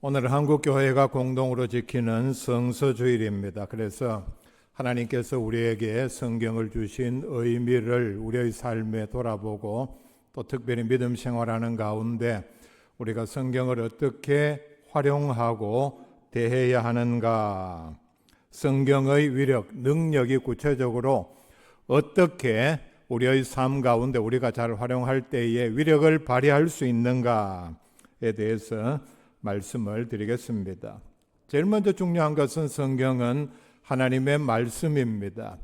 오늘은 한국교회가 공동으로 지키는 성서주일입니다. 그래서 하나님께서 우리에게 성경을 주신 의미를 우리의 삶에 돌아보고 또 특별히 믿음 생활하는 가운데 우리가 성경을 어떻게 활용하고 대해야 하는가, 성경의 위력, 능력이 구체적으로 어떻게 우리의 삶 가운데 우리가 잘 활용할 때에 위력을 발휘할 수 있는가에 대해서 말씀을 드리겠습니다. 제일 먼저 중요한 것은 성경은 하나님의 말씀입니다.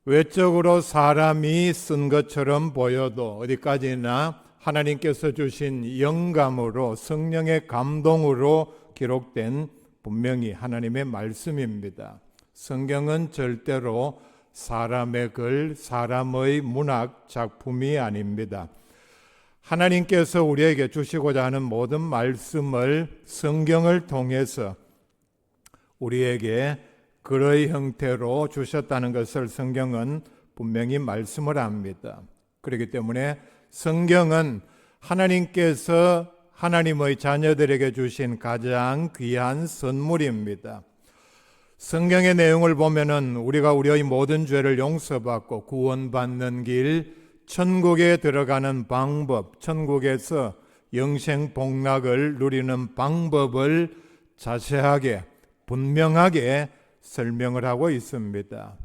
외적으로 사람이 쓴 것처럼 보여도 어디까지나 하나님께서 주신 영감으로 성령의 감동으로 기록된 분명히 하나님의 말씀입니다. 성경은 절대로 사람의 글, 사람의 문학 작품이 아닙니다. 하나님께서 우리에게 주시고자 하는 모든 말씀을 성경을 통해서 우리에게 글의 형태로 주셨다는 것을 성경은 분명히 말씀을 합니다. 그렇기 때문에 성경은 하나님께서 하나님의 자녀들에게 주신 가장 귀한 선물입니다. 성경의 내용을 보면은 우리가 우리의 모든 죄를 용서받고 구원받는 길, 천국에 들어가는 방법, 천국에서 영생 복락을 누리는 방법을 자세하게 분명하게 설명을 하고 있습니다.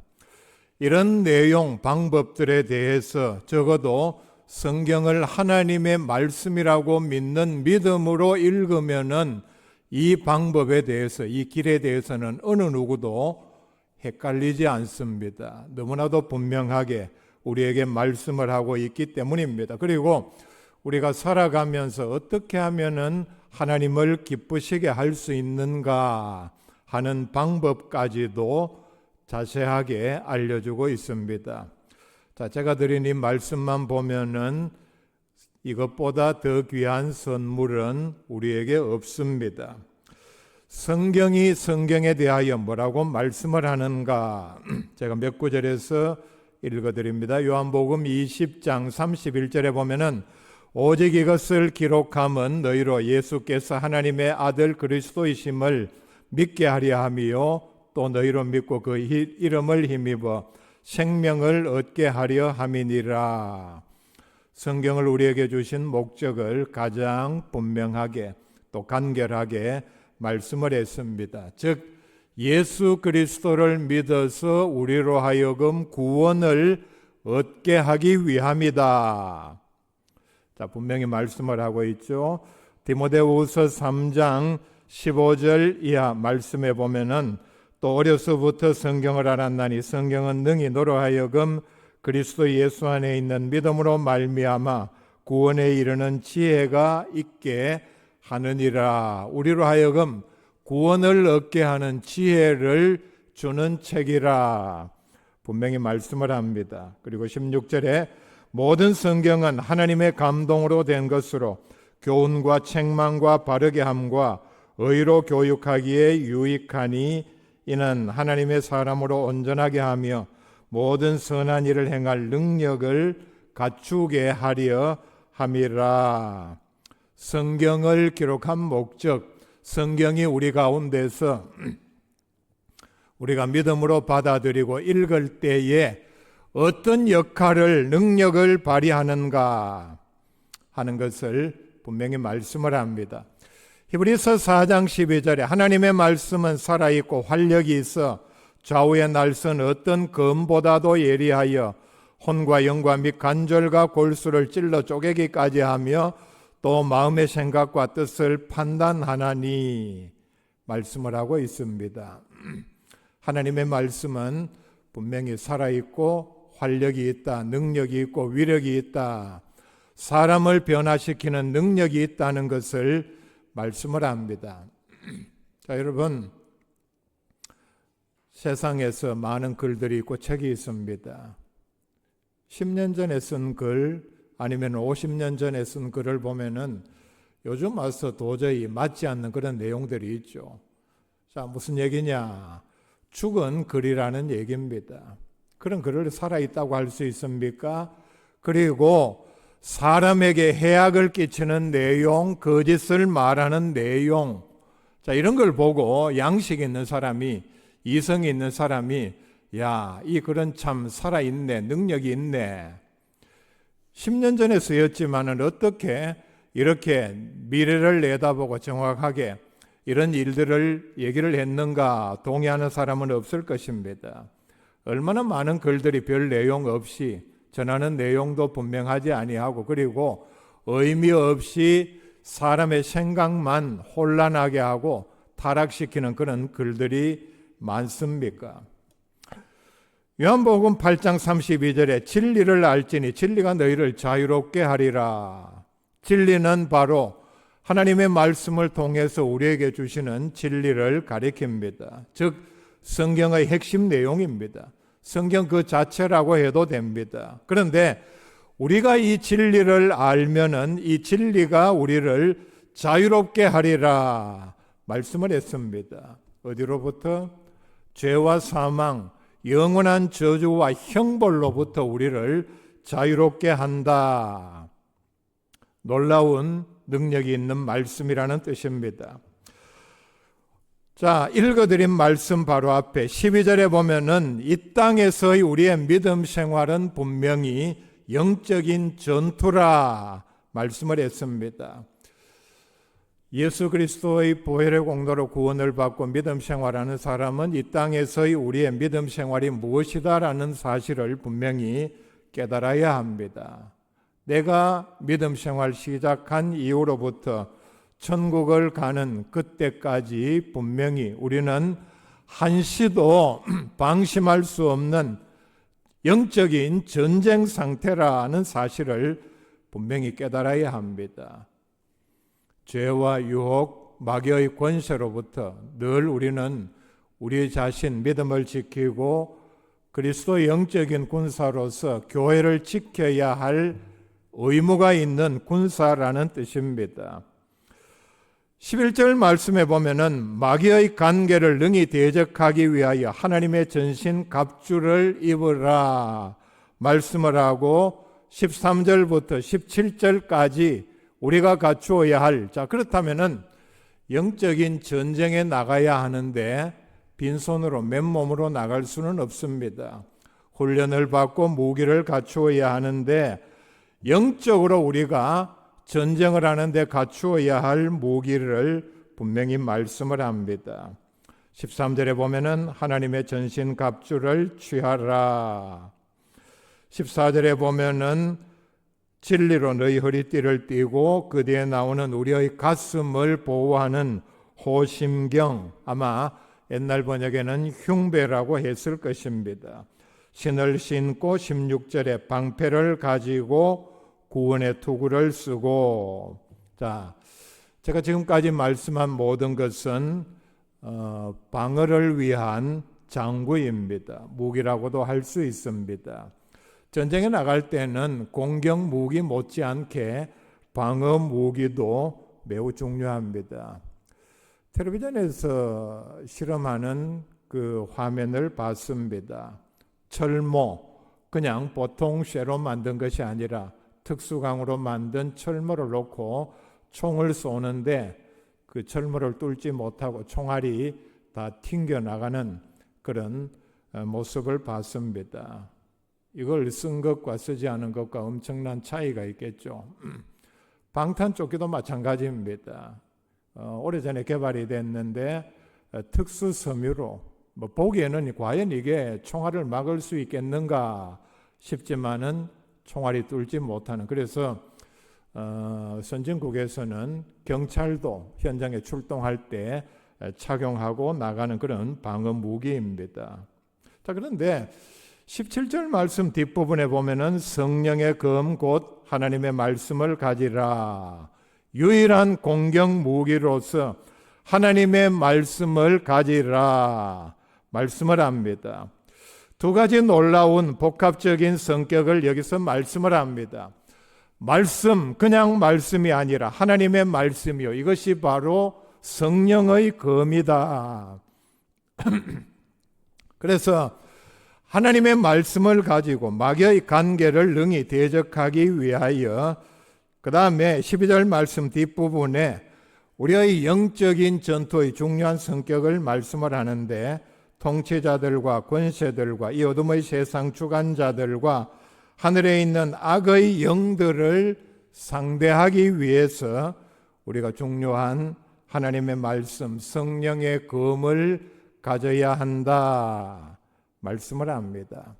이런 내용, 방법들에 대해서 적어도 성경을 하나님의 말씀이라고 믿는 믿음으로 읽으면은 이 방법에 대해서, 이 길에 대해서는 어느 누구도 헷갈리지 않습니다. 너무나도 분명하게 우리에게 말씀을 하고 있기 때문입니다. 그리고 우리가 살아가면서 어떻게 하면은 하나님을 기쁘시게 할 수 있는가 하는 방법까지도 자세하게 알려주고 있습니다. 자, 제가 드린 이 말씀만 보면은 이것보다 더 귀한 선물은 우리에게 없습니다. 성경이 성경에 대하여 뭐라고 말씀을 하는가? 제가 몇 구절에서 읽어드립니다. 요한복음 20장 31절에 보면은 오직 이것을 기록함은 너희로 예수께서 하나님의 아들 그리스도이심을 믿게 하려 함이요 또 너희로 믿고 그 이름을 힘입어 생명을 얻게 하려 함이니라. 성경을 우리에게 주신 목적을 가장 분명하게 또 간결하게 말씀을 했습니다. 즉 예수 그리스도를 믿어서 우리로 하여금 구원을 얻게 하기 위함이다. 자, 분명히 말씀을 하고 있죠. 디모데후서 3장 15절 이하 말씀에 보면은 또 어려서부터 성경을 알았나니 성경은 능히 너로 하여금 그리스도 예수 안에 있는 믿음으로 말미암아 구원에 이르는 지혜가 있게 하느니라. 우리로 하여금 구원을 얻게 하는 지혜를 주는 책이라 분명히 말씀을 합니다. 그리고 16절에 모든 성경은 하나님의 감동으로 된 것으로 교훈과 책망과 바르게 함과 의로 교육하기에 유익하니 이는 하나님의 사람으로 온전하게 하며 모든 선한 일을 행할 능력을 갖추게 하려 함이라. 성경을 기록한 목적, 성경이 우리 가운데서 우리가 믿음으로 받아들이고 읽을 때에 어떤 역할을, 능력을 발휘하는가 하는 것을 분명히 말씀을 합니다. 히브리서 4장 12절에 하나님의 말씀은 살아있고 활력이 있어 좌우의 날선 어떤 검보다도 예리하여 혼과 영과 및 관절과 골수를 찔러 쪼개기까지 하며 또 마음의 생각과 뜻을 판단하나니 말씀을 하고 있습니다. 하나님의 말씀은 분명히 살아있고 활력이 있다, 능력이 있고 위력이 있다, 사람을 변화시키는 능력이 있다는 것을 말씀을 합니다. 자, 여러분, 세상에서 많은 글들이 있고 책이 있습니다. 10년 전에 쓴 글, 아니면 50년 전에 쓴 글을 보면은 요즘 와서 도저히 맞지 않는 그런 내용들이 있죠. 자, 무슨 얘기냐? 죽은 글이라는 얘기입니다. 그런 글을 살아있다고 할 수 있습니까? 그리고 사람에게 해악을 끼치는 내용, 거짓을 말하는 내용, 자, 이런 걸 보고 양식 있는 사람이, 이성이 있는 사람이, 야, 이 글은 참 살아있네, 능력이 있네. 10년 전에 쓰였지만은 어떻게 이렇게 미래를 내다보고 정확하게 이런 일들을 얘기를 했는가 동의하는 사람은 없을 것입니다. 얼마나 많은 글들이 별 내용 없이 전하는 내용도 분명하지 아니하고, 그리고 의미 없이 사람의 생각만 혼란하게 하고 타락시키는 그런 글들이 많습니까? 요한복음 8장 32절에 진리를 알지니 진리가 너희를 자유롭게 하리라. 진리는 바로 하나님의 말씀을 통해서 우리에게 주시는 진리를 가리킵니다. 즉 성경의 핵심 내용입니다. 성경 그 자체라고 해도 됩니다. 그런데 우리가 이 진리를 알면은 이 진리가 우리를 자유롭게 하리라 말씀을 했습니다. 어디로부터? 죄와 사망, 영원한 저주와 형벌로부터 우리를 자유롭게 한다. 놀라운 능력이 있는 말씀이라는 뜻입니다. 자, 읽어드린 말씀 바로 앞에 12절에 보면은 이 땅에서의 우리의 믿음 생활은 분명히 영적인 전투라 말씀을 했습니다. 예수 그리스도의 보혈의 공로로 구원을 받고 믿음 생활하는 사람은 이 땅에서의 우리의 믿음 생활이 무엇이다라는 사실을 분명히 깨달아야 합니다. 내가 믿음 생활 시작한 이후로부터 천국을 가는 그때까지 분명히 우리는 한시도 방심할 수 없는 영적인 전쟁 상태라는 사실을 분명히 깨달아야 합니다. 죄와 유혹, 마귀의 권세로부터 늘 우리는 우리 자신 믿음을 지키고 그리스도의 영적인 군사로서 교회를 지켜야 할 의무가 있는 군사라는 뜻입니다. 11절 말씀에 보면은 마귀의 간계를 능히 대적하기 위하여 하나님의 전신 갑주를 입으라 말씀을 하고 13절부터 17절까지 우리가 갖추어야 할, 자, 그렇다면은 영적인 전쟁에 나가야 하는데 빈손으로 맨몸으로 나갈 수는 없습니다. 훈련을 받고 무기를 갖추어야 하는데 영적으로 우리가 전쟁을 하는데 갖추어야 할 무기를 분명히 말씀을 합니다. 13절에 보면은 하나님의 전신 갑주를 취하라. 14절에 보면은 진리로 너희 허리띠를 띠고 그 뒤에 나오는 우리의 가슴을 보호하는 호심경, 아마 옛날 번역에는 흉배라고 했을 것입니다. 신을 신고 16절에 방패를 가지고 구원의 투구를 쓰고, 자, 제가 지금까지 말씀한 모든 것은 방어를 위한 장구입니다. 무기라고도 할 수 있습니다. 전쟁에 나갈 때는 공격 무기 못지않게 방어 무기도 매우 중요합니다. 텔레비전에서 실험하는 그 화면을 봤습니다. 철모, 그냥 보통 쇠로 만든 것이 아니라 특수강으로 만든 철모를 놓고 총을 쏘는데 그 철모를 뚫지 못하고 총알이 다 튕겨나가는 그런 모습을 봤습니다. 이걸 쓴 것과 쓰지 않은 것과 엄청난 차이가 있겠죠. 방탄조끼도 마찬가지입니다. 오래전에 개발이 됐는데 특수 섬유로 보기에는 과연 이게 총알을 막을 수 있겠는가 싶지만은 총알이 뚫지 못하는, 그래서 선진국에서는 경찰도 현장에 출동할 때 착용하고 나가는 그런 방어 무기입니다. 자, 그런데 17절 말씀 뒷부분에 보면은 성령의 검 곧 하나님의 말씀을 가지라. 유일한 공격 무기로서 하나님의 말씀을 가지라 말씀을 합니다. 두 가지 놀라운 복합적인 성격을 여기서 말씀을 합니다. 말씀, 그냥 말씀이 아니라 하나님의 말씀이요, 이것이 바로 성령의 검이다. 그래서 하나님의 말씀을 가지고 마귀의 관계를 능히 대적하기 위하여, 그 다음에 12절 말씀 뒷부분에 우리의 영적인 전투의 중요한 성격을 말씀을 하는데, 통치자들과 권세들과 이 어둠의 세상 주관자들과 하늘에 있는 악의 영들을 상대하기 위해서 우리가 중요한 하나님의 말씀, 성령의 검을 가져야 한다 말씀을 합니다.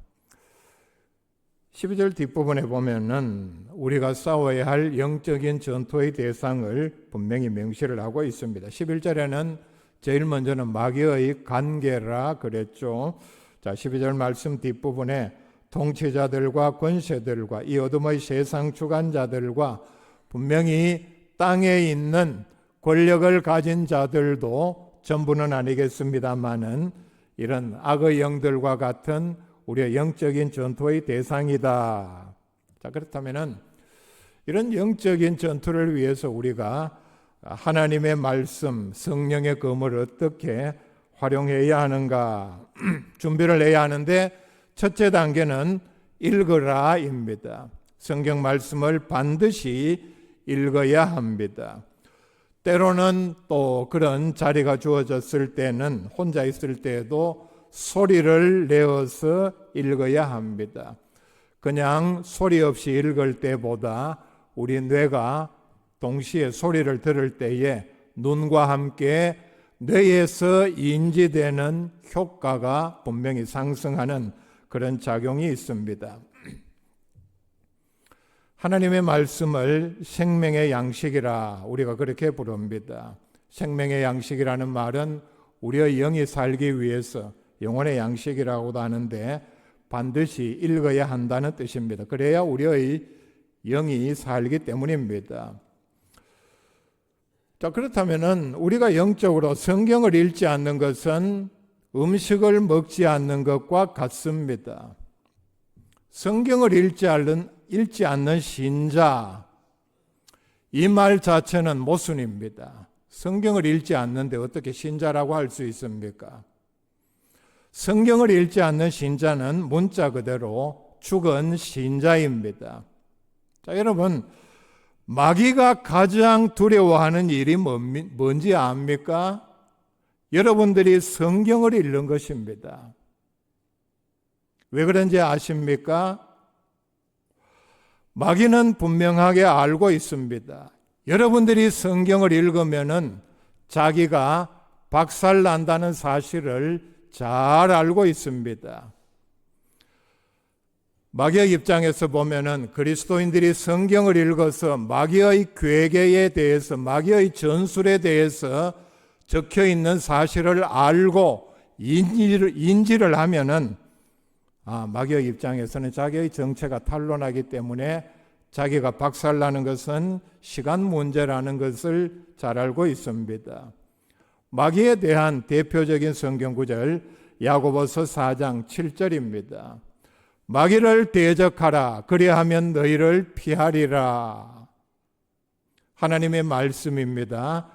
12절 뒷부분에 보면은 우리가 싸워야 할 영적인 전투의 대상을 분명히 명시를 하고 있습니다. 11절에는 제일 먼저는 마귀의 관계라 그랬죠. 자, 12절 말씀 뒷부분에 통치자들과 권세들과 이 어둠의 세상 주관자들과 분명히 땅에 있는 권력을 가진 자들도 전부는 아니겠습니다마는 이런 악의 영들과 같은 우리의 영적인 전투의 대상이다. 자, 그렇다면은 이런 영적인 전투를 위해서 우리가 하나님의 말씀, 성령의 검을 어떻게 활용해야 하는가 준비를 해야 하는데, 첫째 단계는 읽으라입니다. 성경 말씀을 반드시 읽어야 합니다. 때로는 또 그런 자리가 주어졌을 때는 혼자 있을 때에도 소리를 내어서 읽어야 합니다. 그냥 소리 없이 읽을 때보다 우리 뇌가 동시에 소리를 들을 때에 눈과 함께 뇌에서 인지되는 효과가 분명히 상승하는 그런 작용이 있습니다. 하나님의 말씀을 생명의 양식이라 우리가 그렇게 부릅니다. 생명의 양식이라는 말은 우리의 영이 살기 위해서 영혼의 양식이라고도 하는데 반드시 읽어야 한다는 뜻입니다. 그래야 우리의 영이 살기 때문입니다. 자, 그렇다면은 우리가 영적으로 성경을 읽지 않는 것은 음식을 먹지 않는 것과 같습니다. 성경을 읽지 않는 신자, 이 말 자체는 모순입니다. 성경을 읽지 않는데 어떻게 신자라고 할 수 있습니까? 성경을 읽지 않는 신자는 문자 그대로 죽은 신자입니다. 자, 여러분, 마귀가 가장 두려워하는 일이 뭔지 압니까? 여러분들이 성경을 읽는 것입니다. 왜 그런지 아십니까? 마귀는 분명하게 알고 있습니다. 여러분들이 성경을 읽으면은 자기가 박살난다는 사실을 잘 알고 있습니다. 마귀의 입장에서 보면은 그리스도인들이 성경을 읽어서 마귀의 괴계에 대해서, 마귀의 전술에 대해서 적혀 있는 사실을 알고 인지를 하면은 마귀의 입장에서는 자기의 정체가 탄로나기 때문에 자기가 박살나는 것은 시간 문제라는 것을 잘 알고 있습니다. 마귀에 대한 대표적인 성경 구절 야고보서 4장 7절입니다. 마귀를 대적하라, 그리하면 너희를 피하리라. 하나님의 말씀입니다.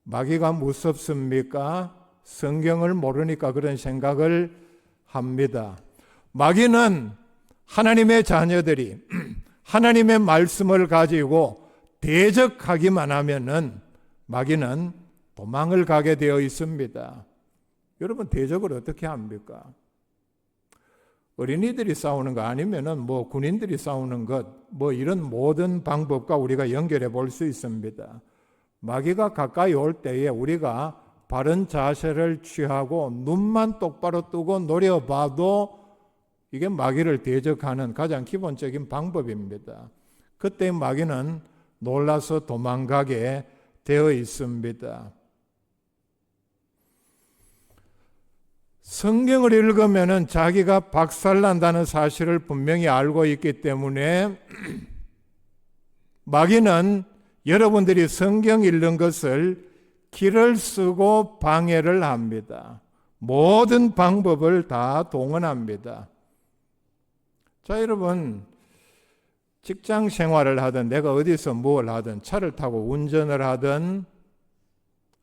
마귀가 무섭습니까? 성경을 모르니까 그런 생각을 합니다. 마귀는 하나님의 자녀들이 하나님의 말씀을 가지고 대적하기만 하면은 마귀는 도망을 가게 되어 있습니다. 여러분, 대적을 어떻게 합니까? 어린이들이 싸우는 거 아니면은 군인들이 싸우는 것, 이런 모든 방법과 우리가 연결해 볼 수 있습니다. 마귀가 가까이 올 때에 우리가 바른 자세를 취하고 눈만 똑바로 뜨고 노려봐도 이게 마귀를 대적하는 가장 기본적인 방법입니다. 그때 마귀는 놀라서 도망가게 되어 있습니다. 성경을 읽으면은 자기가 박살난다는 사실을 분명히 알고 있기 때문에 마귀는 여러분들이 성경 읽는 것을 길을 쓰고 방해를 합니다. 모든 방법을 다 동원합니다. 자, 여러분, 직장 생활을 하든 내가 어디서 뭘 하든 차를 타고 운전을 하든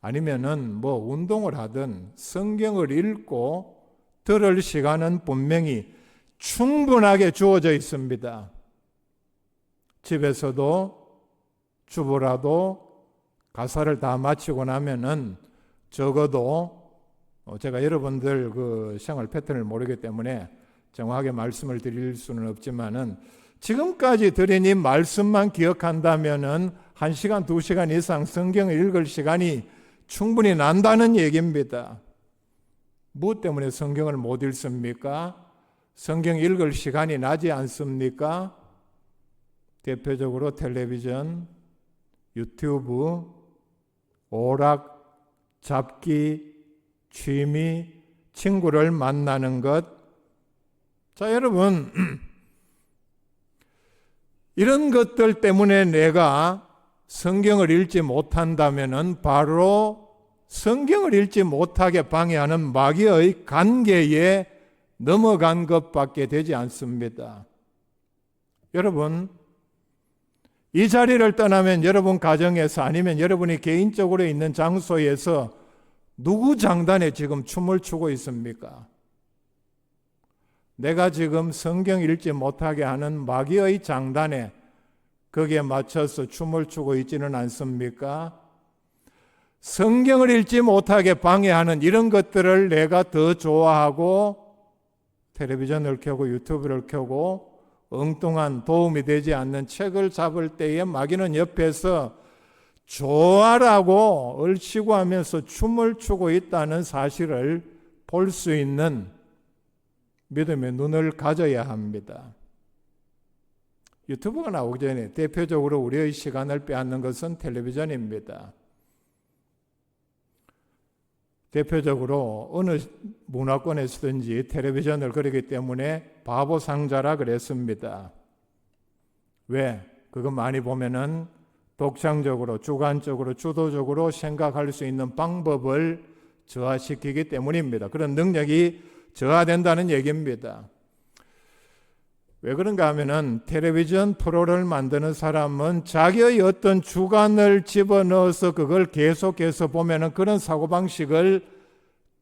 아니면은 운동을 하든 성경을 읽고 들을 시간은 분명히 충분하게 주어져 있습니다. 집에서도 주부라도 가사를 다 마치고 나면은 적어도 제가 여러분들 그 생활 패턴을 모르기 때문에 정확하게 말씀을 드릴 수는 없지만은 지금까지 드린 이 말씀만 기억한다면은 1시간, 2시간 이상 성경을 읽을 시간이 충분히 난다는 얘기입니다. 무엇 때문에 성경을 못 읽습니까? 성경 읽을 시간이 나지 않습니까? 대표적으로 텔레비전, 유튜브, 오락, 잡기, 취미, 친구를 만나는 것. 자, 여러분, 이런 것들 때문에 내가 성경을 읽지 못한다면은 바로 성경을 읽지 못하게 방해하는 마귀의 관계에 넘어간 것밖에 되지 않습니다. 여러분, 이 자리를 떠나면 여러분 가정에서 아니면 여러분이 개인적으로 있는 장소에서 누구 장단에 지금 춤을 추고 있습니까? 내가 지금 성경 읽지 못하게 하는 마귀의 장단에 거기에 맞춰서 춤을 추고 있지는 않습니까? 성경을 읽지 못하게 방해하는 이런 것들을 내가 더 좋아하고 텔레비전을 켜고 유튜브를 켜고 엉뚱한 도움이 되지 않는 책을 잡을 때에 마귀는 옆에서 좋아라고 얼씨구 하면서 춤을 추고 있다는 사실을 볼 수 있는 믿음의 눈을 가져야 합니다. 유튜브가 나오기 전에 대표적으로 우리의 시간을 빼앗는 것은 텔레비전입니다. 대표적으로 어느 문화권에서든지 텔레비전을 그리기 때문에 바보 상자라 그랬습니다. 왜? 그거 많이 보면은 독창적으로, 주관적으로, 주도적으로 생각할 수 있는 방법을 저하시키기 때문입니다. 그런 능력이 저하된다는 얘기입니다. 왜 그런가 하면은 텔레비전 프로를 만드는 사람은 자기의 어떤 주관을 집어넣어서 그걸 계속해서 보면은 그런 사고방식을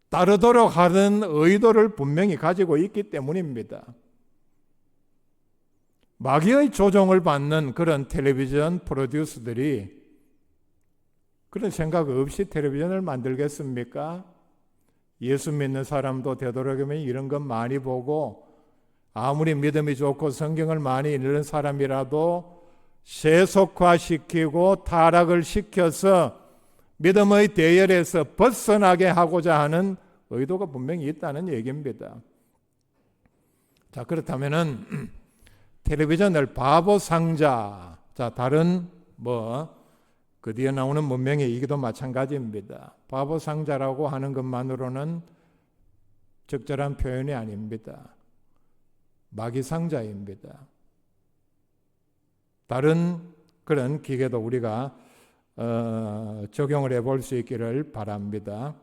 따르도록 하는 의도를 분명히 가지고 있기 때문입니다. 마귀의 조종을 받는 그런 텔레비전 프로듀서들이 그런 생각 없이 텔레비전을 만들겠습니까? 예수 믿는 사람도 되도록이면 이런 것 많이 보고 아무리 믿음이 좋고 성경을 많이 읽는 사람이라도 세속화시키고 타락을 시켜서 믿음의 대열에서 벗어나게 하고자 하는 의도가 분명히 있다는 얘기입니다. 자, 그렇다면은 텔레비전을 바보 상자, 자, 다른 그 뒤에 나오는 문명의 얘기도 마찬가지입니다. 바보 상자라고 하는 것만으로는 적절한 표현이 아닙니다. 마귀 상자입니다. 다른 그런 기계도 우리가 적용을 해볼 수 있기를 바랍니다.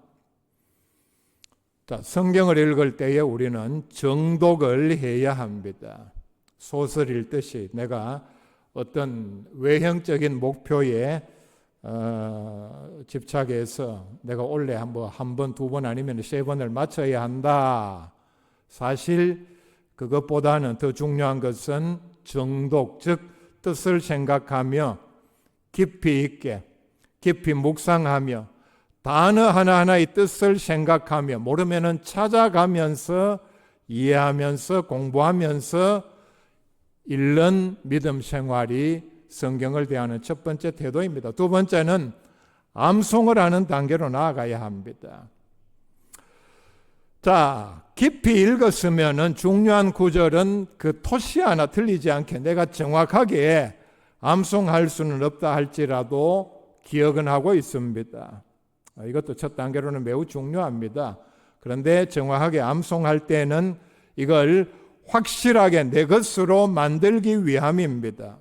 자, 성경을 읽을 때에 우리는 정독을 해야 합니다. 소설 읽듯이 내가 어떤 외형적인 목표에 집착해서 내가 원래 한 번, 두 번 아니면 세 번을 맞춰야 한다. 사실 그것보다는 더 중요한 것은 정독, 즉 뜻을 생각하며 깊이 있게, 깊이 묵상하며 단어 하나하나의 뜻을 생각하며 모르면은 찾아가면서 이해하면서 공부하면서 읽는 믿음 생활이 성경을 대하는 첫 번째 태도입니다. 두 번째는 암송을 하는 단계로 나아가야 합니다. 자, 깊이 읽었으면은 중요한 구절은 그 토시 하나 틀리지 않게 내가 정확하게 암송할 수는 없다 할지라도 기억은 하고 있습니다. 이것도 첫 단계로는 매우 중요합니다. 그런데 정확하게 암송할 때는 이걸 확실하게 내 것으로 만들기 위함입니다.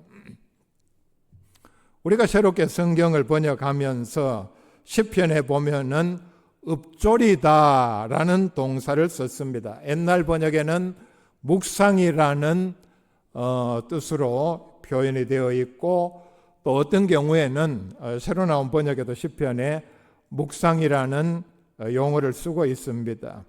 우리가 새롭게 성경을 번역하면서 시편에 보면은 읊조리다라는 동사를 썼습니다. 옛날 번역에는 묵상이라는 뜻으로 표현이 되어 있고 또 어떤 경우에는 새로 나온 번역에도 시편에 묵상이라는 용어를 쓰고 있습니다.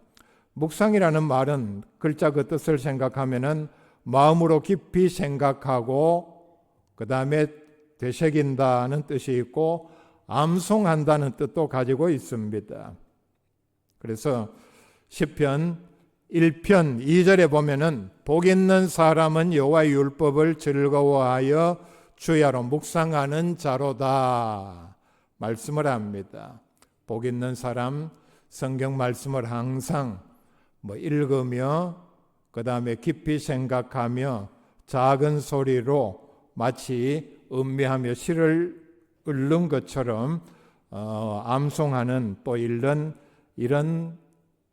묵상이라는 말은 글자 그 뜻을 생각하면은 마음으로 깊이 생각하고 그 다음에 되새긴다는 뜻이 있고 암송한다는 뜻도 가지고 있습니다. 그래서 시편 1편 2절에 보면은 복 있는 사람은 여호와의 율법을 즐거워하여 주야로 묵상하는 자로다 말씀을 합니다. 복 있는 사람, 성경 말씀을 항상 읽으며 그 다음에 깊이 생각하며 작은 소리로 마치 음미하며 시를 읊는 것처럼 암송하는 또 읽는 이런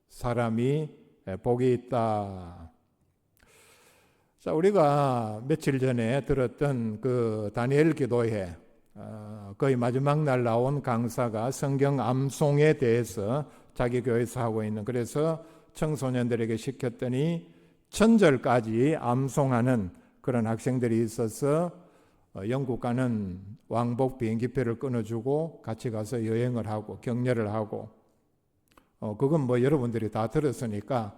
사람이 복이 있다. 자, 우리가 며칠 전에 들었던 그 다니엘 기도회 거의 마지막 날 나온 강사가 성경 암송에 대해서 자기 교회에서 하고 있는, 그래서 청소년들에게 시켰더니 1000절까지 암송하는 그런 학생들이 있어서 영국 가는 왕복 비행기표를 끊어주고 같이 가서 여행을 하고 격려를 하고, 그건 여러분들이 다 들었으니까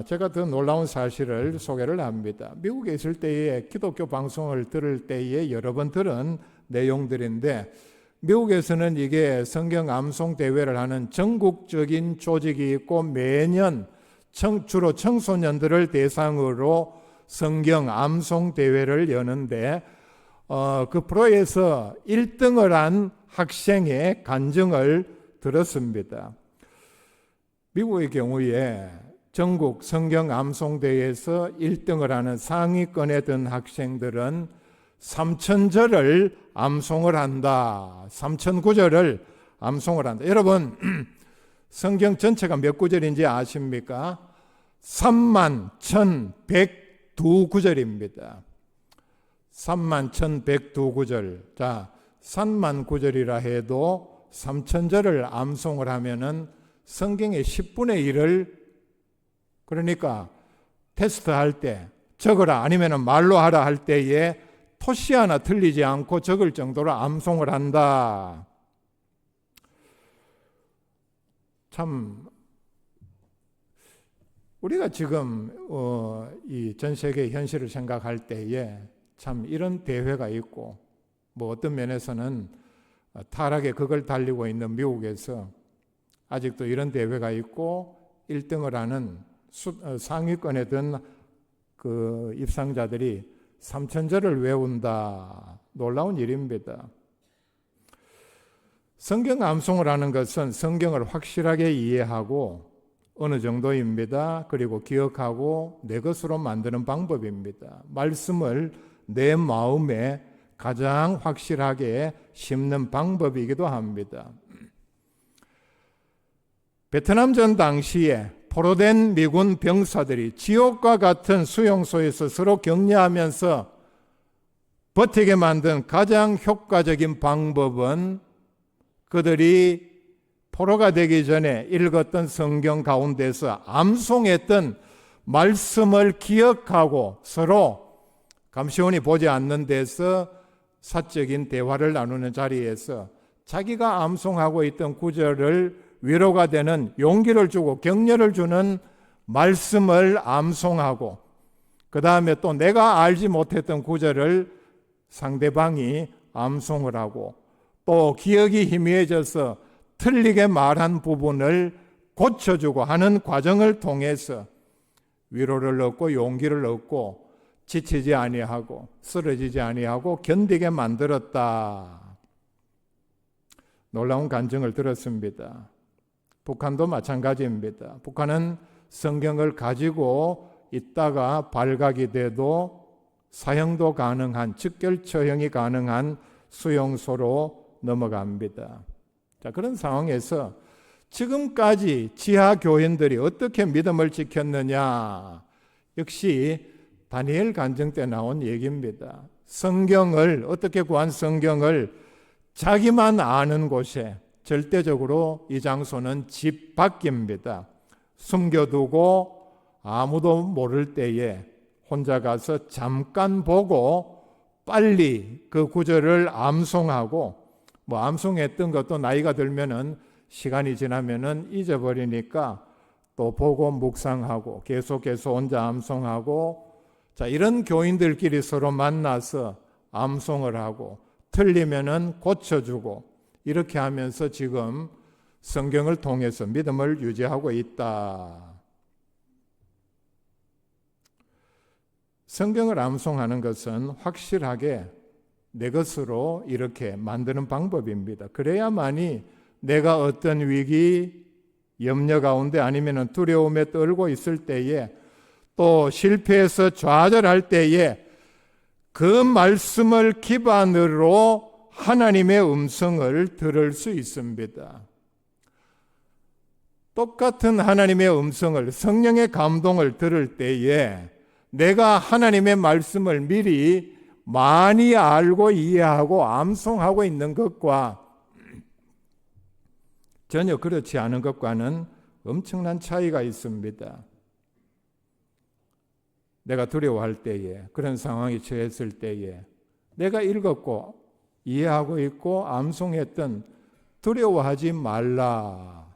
제가 더 놀라운 사실을 소개를 합니다. 미국에 있을 때에 기독교 방송을 들을 때에 여러 번 들은 내용들인데, 미국에서는 이게 성경 암송 대회를 하는 전국적인 조직이 있고 매년 주로 청소년들을 대상으로 성경 암송 대회를 여는데 그 프로에서 1등을 한 학생의 간증을 들었습니다. 미국의 경우에 전국 성경 암송 대회에서 1등을 하는 상위권에 든 학생들은 3000절을 암송을 한다. 3009절을 암송을 한다. 여러분, 성경 전체가 몇 구절인지 아십니까? 31,102구절입니다. 31,102구절. 자, 30,000구절이라 해도 3000절을 암송을 하면은 성경의 10분의 1을, 그러니까 테스트할 때 적어라 아니면 말로 하라 할 때에 토시 하나 틀리지 않고 적을 정도로 암송을 한다. 참 우리가 지금 이 전 세계 현실을 생각할 때에 참 이런 대회가 있고, 어떤 면에서는 타락의 극을 달리고 있는 미국에서 아직도 이런 대회가 있고 1등을 하는 상위권에 든 그 입상자들이 3000절을 외운다. 놀라운 일입니다. 성경 암송을 하는 것은 성경을 확실하게 이해하고 어느 정도입니다. 그리고 기억하고 내 것으로 만드는 방법입니다. 말씀을 내 마음에 가장 확실하게 심는 방법이기도 합니다. 베트남전 당시에 포로된 미군 병사들이 지옥과 같은 수용소에서 서로 격려하면서 버티게 만든 가장 효과적인 방법은 그들이 포로가 되기 전에 읽었던 성경 가운데서 암송했던 말씀을 기억하고 서로 감시원이 보지 않는 데서 사적인 대화를 나누는 자리에서 자기가 암송하고 있던 구절을 위로가 되는 용기를 주고 격려를 주는 말씀을 암송하고, 그 다음에 또 내가 알지 못했던 구절을 상대방이 암송을 하고, 또 기억이 희미해져서 틀리게 말한 부분을 고쳐주고 하는 과정을 통해서 위로를 얻고 용기를 얻고 지치지 아니하고 쓰러지지 아니하고 견디게 만들었다. 놀라운 간증을 들었습니다. 북한도 마찬가지입니다. 북한은 성경을 가지고 있다가 발각이 돼도 사형도 가능한, 즉결 처형이 가능한 수용소로 넘어갑니다. 자, 그런 상황에서 지금까지 지하 교인들이 어떻게 믿음을 지켰느냐? 역시 다니엘 간증 때 나온 얘기입니다. 성경을, 어떻게 구한 성경을 자기만 아는 곳에, 절대적으로 이 장소는 집 밖입니다. 숨겨두고 아무도 모를 때에 혼자 가서 잠깐 보고 빨리 그 구절을 암송하고, 암송했던 것도 나이가 들면은 시간이 지나면은 잊어버리니까 또 보고 묵상하고 계속해서 혼자 암송하고, 자, 이런 교인들끼리 서로 만나서 암송을 하고 틀리면은 고쳐주고 이렇게 하면서 지금 성경을 통해서 믿음을 유지하고 있다. 성경을 암송하는 것은 확실하게 내 것으로 이렇게 만드는 방법입니다. 그래야만이 내가 어떤 위기, 염려 가운데 아니면 두려움에 떨고 있을 때에 또 실패해서 좌절할 때에 그 말씀을 기반으로 하나님의 음성을 들을 수 있습니다. 똑같은 하나님의 음성을, 성령의 감동을 들을 때에 내가 하나님의 말씀을 미리 많이 알고 이해하고 암송하고 있는 것과 전혀 그렇지 않은 것과는 엄청난 차이가 있습니다. 내가 두려워할 때에, 그런 상황에 처했을 때에 내가 읽었고 이해하고 있고 암송했던 두려워하지 말라는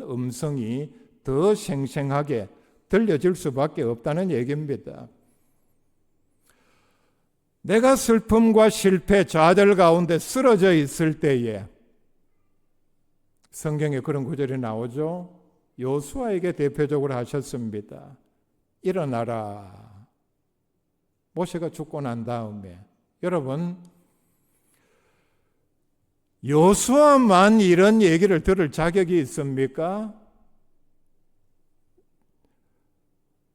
음성이 더 생생하게 들려질 수밖에 없다는 얘기입니다. 내가 슬픔과 실패, 좌절 가운데 쓰러져 있을 때에 성경에 그런 구절이 나오죠. 여호수아에게 대표적으로 하셨습니다. 일어나라. 모세가 죽고 난 다음에 여러분 여호수아만 이런 얘기를 들을 자격이 있습니까?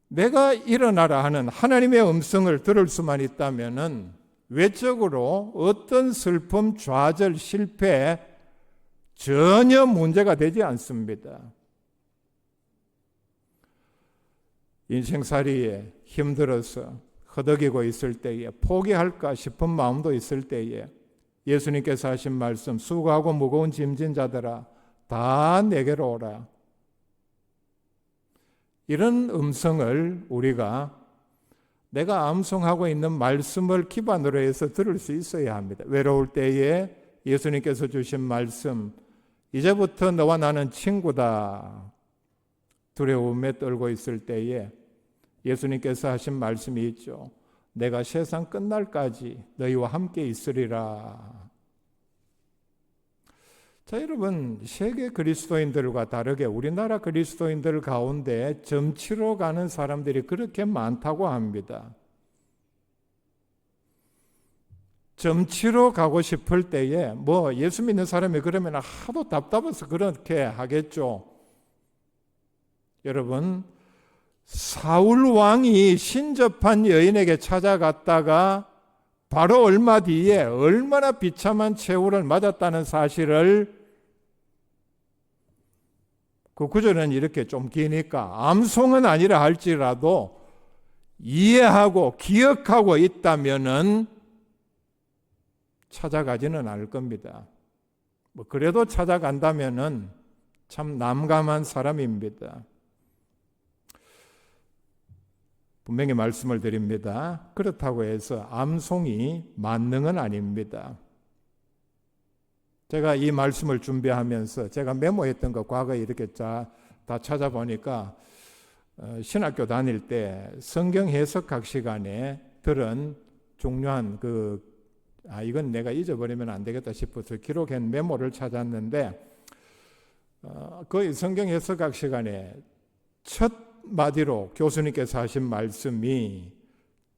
내가 일어나라 하는 하나님의 음성을 들을 수만 있다면은 외적으로 어떤 슬픔, 좌절, 실패 전혀 문제가 되지 않습니다. 인생살이에 힘들어서 허덕이고 있을 때에 포기할까 싶은 마음도 있을 때에 예수님께서 하신 말씀, 수고하고 무거운 짐진 자들아 다 내게로 오라. 이런 음성을 우리가 내가 암송하고 있는 말씀을 기반으로 해서 들을 수 있어야 합니다. 외로울 때에 예수님께서 주신 말씀, 이제부터 너와 나는 친구다. 두려움에 떨고 있을 때에 예수님께서 하신 말씀이 있죠. 내가 세상 끝날까지 너희와 함께 있으리라. 자, 여러분, 세계 그리스도인들과 다르게 우리나라 그리스도인들 가운데 점치러 가는 사람들이 그렇게 많다고 합니다. 점치러 가고 싶을 때에 예수 믿는 사람이 그러면 하도 답답해서 그렇게 하겠죠. 여러분, 사울 왕이 신접한 여인에게 찾아갔다가 바로 얼마 뒤에 얼마나 비참한 최후를 맞았다는 사실을 그 구절은 이렇게 좀 기니까 암송은 아니라 할지라도 이해하고 기억하고 있다면은 찾아가지는 않을 겁니다. 그래도 찾아간다면은 참 남감한 사람입니다. 분명히 말씀을 드립니다. 그렇다고 해서 암송이 만능은 아닙니다. 제가 이 말씀을 준비하면서 제가 메모했던 거 과거에 이렇게 다 찾아보니까 신학교 다닐 때 성경 해석학 시간에 들은 중요한 이건 내가 잊어버리면 안 되겠다 싶어서 기록한 메모를 찾았는데 그 성경 해석학 시간에 첫 마디로 교수님께서 하신 말씀이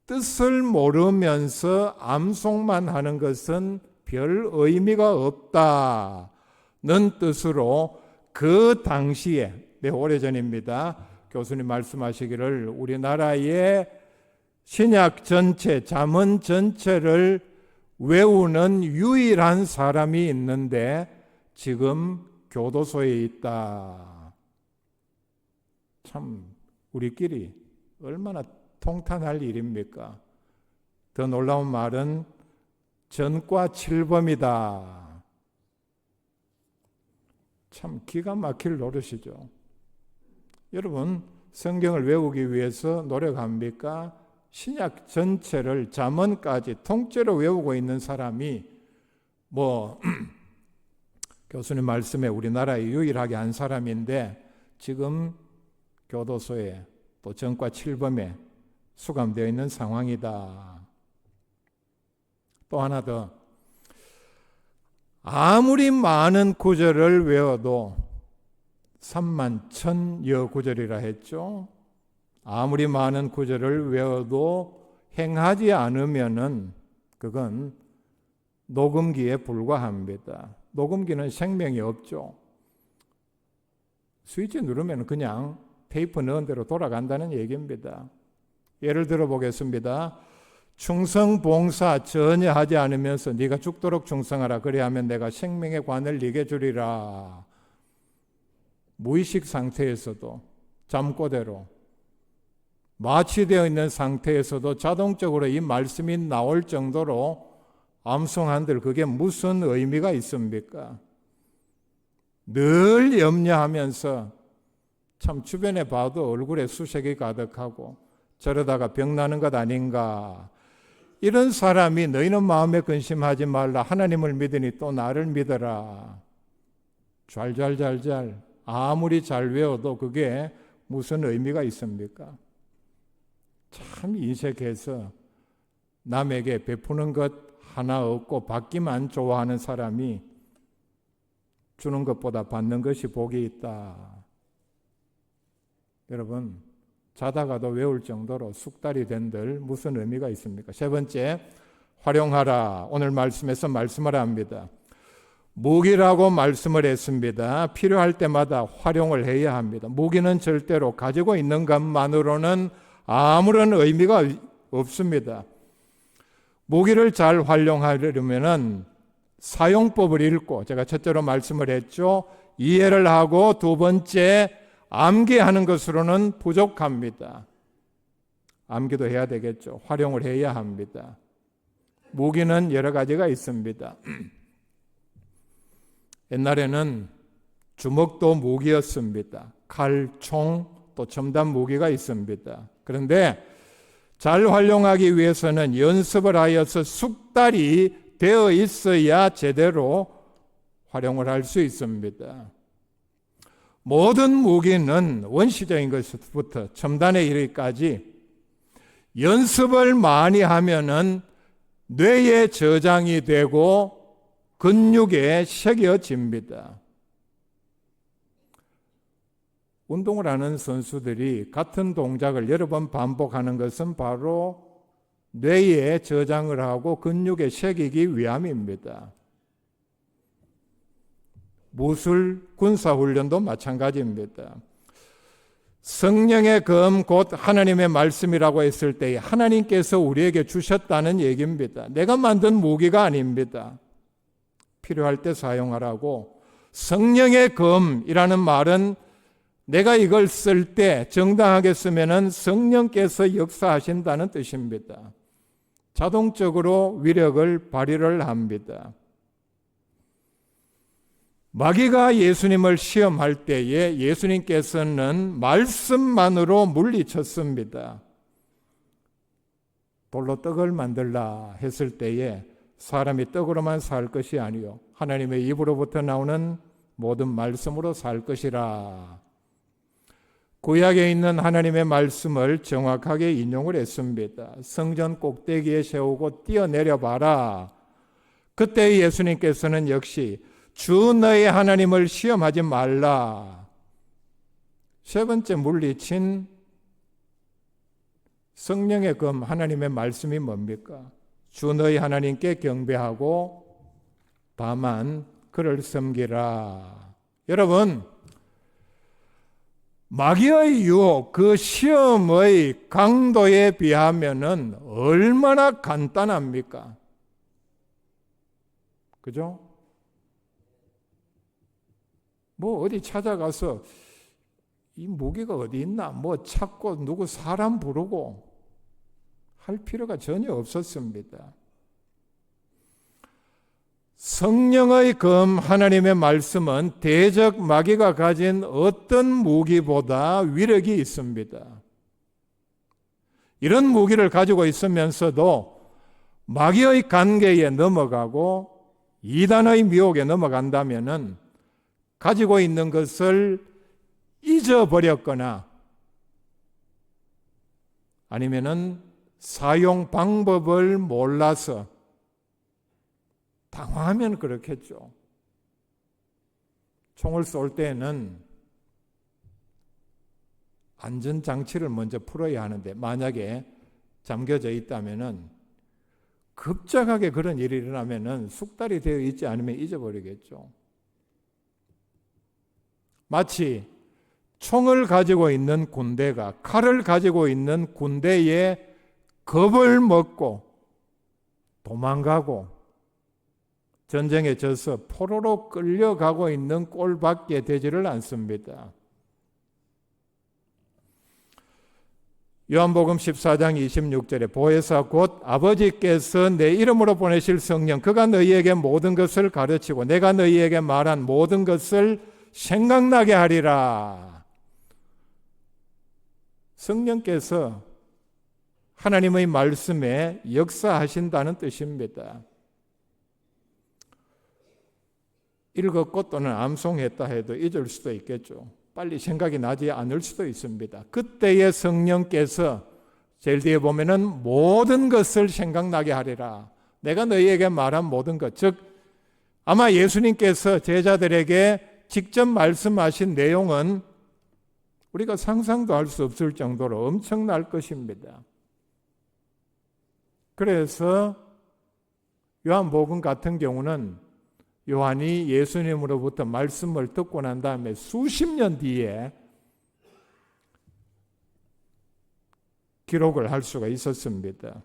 뜻을 모르면서 암송만 하는 것은 별 의미가 없다는 뜻으로 그 당시에 몇 오래전입니다. 교수님 말씀하시기를 우리나라의 신약 전체, 잠언 전체를 외우는 유일한 사람이 있는데 지금 교도소에 있다. 참 우리끼리 얼마나 통탄할 일입니까? 더 놀라운 말은 전과 7범이다. 참 기가 막힐 노릇이죠. 여러분, 성경을 외우기 위해서 노력합니까? 신약 전체를 잠언까지 통째로 외우고 있는 사람이 교수님 말씀에 우리나라에 유일하게 한 사람인데 지금 교도소에 또 전과 7범에 수감되어 있는 상황이다. 또 하나 더, 아무리 많은 구절을 외워도 31,000여 구절이라 했죠. 아무리 많은 구절을 외워도 행하지 않으면은 그건 녹음기에 불과합니다. 녹음기는 생명이 없죠. 스위치 누르면 그냥 테이프 넣은 대로 돌아간다는 얘기입니다. 예를 들어 보겠습니다. 충성 봉사 전혀 하지 않으면서 네가 죽도록 충성하라. 그래야면 내가 생명의 관을 네게 주리라. 무의식 상태에서도 잠꼬대로 마취되어 있는 상태에서도 자동적으로 이 말씀이 나올 정도로 암송한들 그게 무슨 의미가 있습니까? 늘 염려하면서 참 주변에 봐도 얼굴에 수색이 가득하고 저러다가 병나는 것 아닌가. 이런 사람이 너희는 마음에 근심하지 말라. 하나님을 믿으니 또 나를 믿어라. 잘 아무리 잘 외워도 그게 무슨 의미가 있습니까? 참 인색해서 남에게 베푸는 것 하나 없고 받기만 좋아하는 사람이 주는 것보다 받는 것이 복이 있다. 여러분, 자다가도 외울 정도로 숙달이 된들 무슨 의미가 있습니까? 세 번째, 활용하라. 오늘 말씀에서 말씀하라 합니다. 무기라고 말씀을 했습니다. 필요할 때마다 활용을 해야 합니다. 무기는 절대로 가지고 있는 것만으로는 아무런 의미가 없습니다. 무기를 잘 활용하려면 사용법을 읽고, 제가 첫째로 말씀을 했죠. 이해를 하고 두 번째 암기하는 것으로는 부족합니다. 암기도 해야 되겠죠. 활용을 해야 합니다. 무기는 여러 가지가 있습니다. 옛날에는 주먹도 무기였습니다. 칼, 총, 또 첨단 무기가 있습니다. 그런데 잘 활용하기 위해서는 연습을 하여서 숙달이 되어 있어야 제대로 활용을 할 수 있습니다. 모든 무기는 원시적인 것부터 첨단에 이르기까지 연습을 많이 하면은 뇌에 저장이 되고 근육에 새겨집니다. 운동을 하는 선수들이 같은 동작을 여러 번 반복하는 것은 바로 뇌에 저장을 하고 근육에 새기기 위함입니다. 무술 군사훈련도 마찬가지입니다. 성령의 검 곧 하나님의 말씀이라고 했을 때 하나님께서 우리에게 주셨다는 얘기입니다. 내가 만든 무기가 아닙니다. 필요할 때 사용하라고. 성령의 검이라는 말은 내가 이걸 쓸 때 정당하게 쓰면은 성령께서 역사하신다는 뜻입니다. 자동적으로 위력을 발휘를 합니다. 마귀가 예수님을 시험할 때에 예수님께서는 말씀만으로 물리쳤습니다. 돌로 떡을 만들라 했을 때에 사람이 떡으로만 살 것이 아니요 하나님의 입으로부터 나오는 모든 말씀으로 살 것이라. 구약에 있는 하나님의 말씀을 정확하게 인용을 했습니다. 성전 꼭대기에 세우고 뛰어내려 봐라. 그때 예수님께서는 역시 주 너의 하나님을 시험하지 말라. 세 번째 물리친 성령의 검 하나님의 말씀이 뭡니까? 주 너희 하나님께 경배하고 다만 그를 섬기라. 여러분, 마귀의 유혹, 그 시험의 강도에 비하면은 얼마나 간단합니까? 그죠? 뭐 어디 찾아가서 이 무기가 어디 있나 뭐 찾고 누구 사람 부르고 할 필요가 전혀 없었습니다. 성령의 검 하나님의 말씀은 대적 마귀가 가진 어떤 무기보다 위력이 있습니다. 이런 무기를 가지고 있으면서도 마귀의 관계에 넘어가고 이단의 미혹에 넘어간다면은 가지고 있는 것을 잊어버렸거나 아니면은 사용 방법을 몰라서 당황하면 그렇겠죠. 총을 쏠 때는 안전장치를 먼저 풀어야 하는데 만약에 잠겨져 있다면은 급작하게 그런 일이 일어나면은 숙달이 되어 있지 않으면 잊어버리겠죠. 마치 총을 가지고 있는 군대가 칼을 가지고 있는 군대에 겁을 먹고 도망가고 전쟁에 져서 포로로 끌려가고 있는 꼴밖에 되지를 않습니다. 요한복음 14장 26절에 보혜사 곧 아버지께서 내 이름으로 보내실 성령 그가 너희에게 모든 것을 가르치고 내가 너희에게 말한 모든 것을 생각나게 하리라. 성령께서 하나님의 말씀에 역사하신다는 뜻입니다. 읽었고 또는 암송했다 해도 잊을 수도 있겠죠. 빨리 생각이 나지 않을 수도 있습니다. 그때의 성령께서 제일 뒤에 보면은 모든 것을 생각나게 하리라. 내가 너희에게 말한 모든 것, 즉 아마 예수님께서 제자들에게 직접 말씀하신 내용은 우리가 상상도 할 수 없을 정도로 엄청날 것입니다. 그래서 요한복음 같은 경우는 요한이 예수님으로부터 말씀을 듣고 난 다음에 수십 년 뒤에 기록을 할 수가 있었습니다.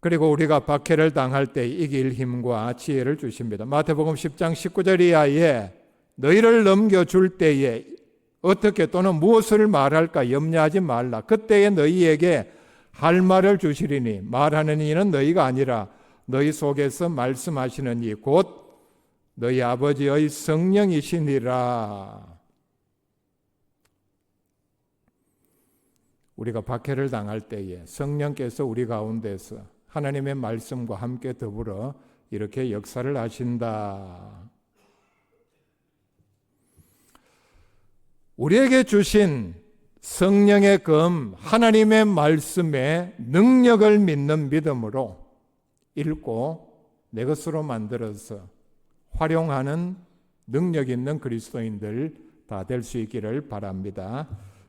그리고 우리가 박해를 당할 때 이길 힘과 지혜를 주십니다. 마태복음 10장 19절 이하에 너희를 넘겨줄 때에 어떻게 또는 무엇을 말할까 염려하지 말라. 그때에 너희에게 할 말을 주시리니 말하는 이는 너희가 아니라 너희 속에서 말씀하시는 이 곧 너희 아버지의 성령이시니라. 우리가 박해를 당할 때에 성령께서 우리 가운데서 하나님의 말씀과 함께 더불어 이렇게 역사를 하신다. 우리에게 주신 성령의 검 하나님의 말씀의 능력을 믿는 믿음으로 읽고 내 것으로 만들어서 활용하는 능력 있는 그리스도인들 다 될 수 있기를 바랍니다.